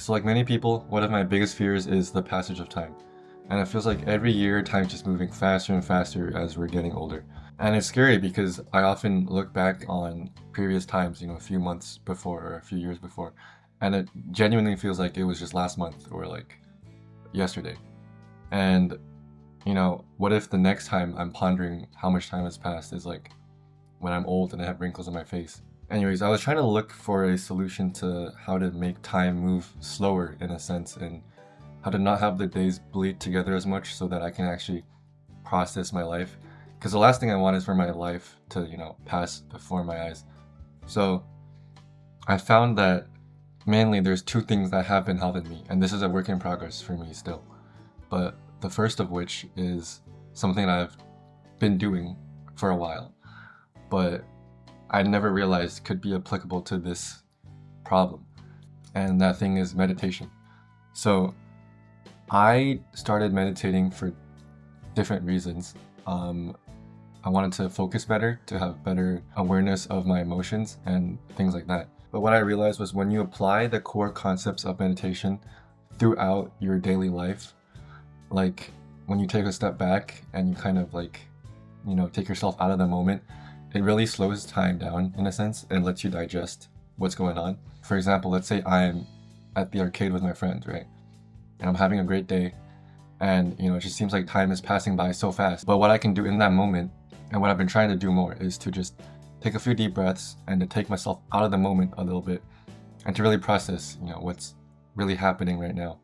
So like many people, one of my biggest fears is the passage of time. And it feels like every year time's just moving faster and faster as we're getting older. And it's scary because I often look back on previous times, a few months before or a few years before, and it genuinely feels like it was just last month or like yesterday. And what if the next time I'm pondering how much time has passed is like when I'm old and I have wrinkles on my face? Anyways, I was trying to look for a solution to how to make time move slower in a sense, and how to not have the days bleed together as much so that I can actually process my life. Because the last thing I want is for my life to, pass before my eyes. So I found that mainly there's two things that have been helping me, and this is a work in progress for me still. But the first of which is something that I've been doing for a while, but I never realized could be applicable to this problem. And that thing is meditation. So I started meditating for different reasons. I wanted to focus better, to have better awareness of my emotions and things like that. But what I realized was when you apply the core concepts of meditation throughout your daily life, like when you take a step back and you kind of like, take yourself out of the moment, it really slows time down in a sense and lets you digest what's going on. For example, let's say I'm at the arcade with my friends, right? And I'm having a great day, and it just seems like time is passing by so fast. But what I can do in that moment, and what I've been trying to do more, is to just take a few deep breaths and to take myself out of the moment a little bit and to really process, what's really happening right now.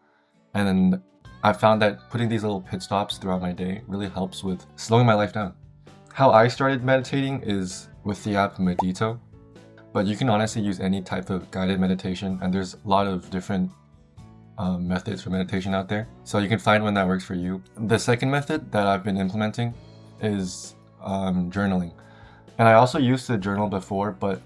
And then I found that putting these little pit stops throughout my day really helps with slowing my life down. How I started meditating is with the app Medito, but you can honestly use any type of guided meditation, and there's a lot of different methods for meditation out there, so you can find one that works for you. The second method that I've been implementing is journaling. And I also used to journal before, but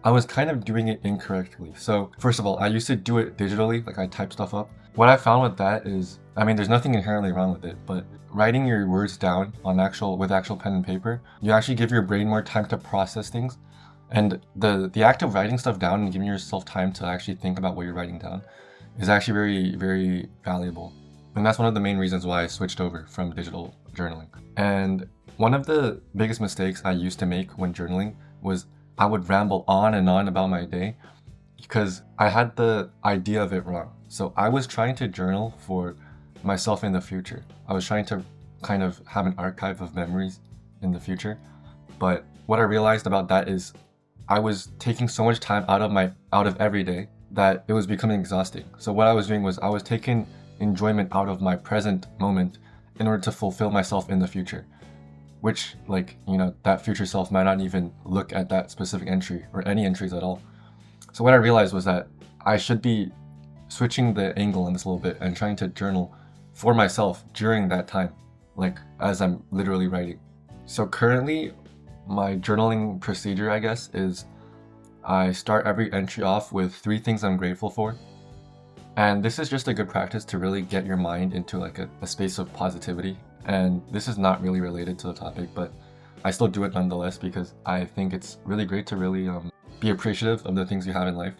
I was kind of doing it incorrectly. So first of all, I used to do it digitally, like I type stuff up. What I found with that is, there's nothing inherently wrong with it, but writing your words down on with actual pen and paper, you actually give your brain more time to process things. And the act of writing stuff down and giving yourself time to actually think about what you're writing down is actually very, very valuable. And that's one of the main reasons why I switched over from digital journaling. And one of the biggest mistakes I used to make when journaling was I would ramble on and on about my day because I had the idea of it wrong. So I was trying to journal for myself in the future. I was trying to kind of have an archive of memories in the future. But what I realized about that is I was taking so much time out of every day that it was becoming exhausting. So what I was doing was I was taking enjoyment out of my present moment in order to fulfill myself in the future, which that future self might not even look at that specific entry or any entries at all. So what I realized was that I should be switching the angle on this a little bit and trying to journal for myself during that time, like as I'm literally writing. So currently my journaling procedure, I guess, is I start every entry off with 3 things I'm grateful for. And this is just a good practice to really get your mind into like a space of positivity. And this is not really related to the topic, but I still do it nonetheless because I think it's really great to really be appreciative of the things you have in life.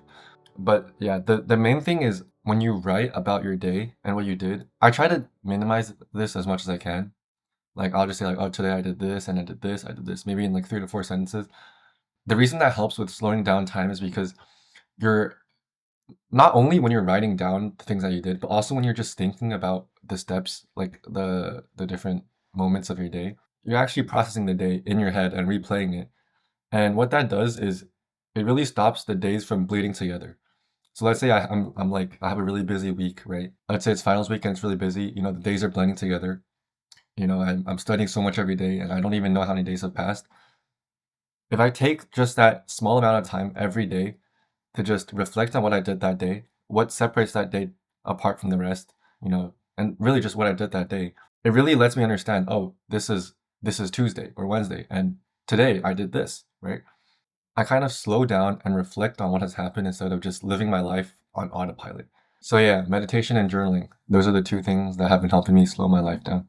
But yeah, the main thing is when you write about your day and what you did, I try to minimize this as much as I can. Like I'll just say like, oh, today I did this and I did this, maybe in like 3 to 4 sentences. The reason that helps with slowing down time is because you're not only when you're writing down the things that you did, but also when you're just thinking about the steps, like the different moments of your day, you're actually processing the day in your head and replaying it. And what that does is it really stops the days from bleeding together. So let's say I'm like, I have a really busy week, right? Let's say it's finals week and it's really busy. The days are blending together. I'm studying so much every day and I don't even know how many days have passed. If I take just that small amount of time every day to just reflect on what I did that day, what separates that day apart from the rest, and really just what I did that day, it really lets me understand, oh, this is Tuesday or Wednesday, and today I did this, right? I kind of slow down and reflect on what has happened instead of just living my life on autopilot. So yeah, meditation and journaling, those are the 2 things that have been helping me slow my life down.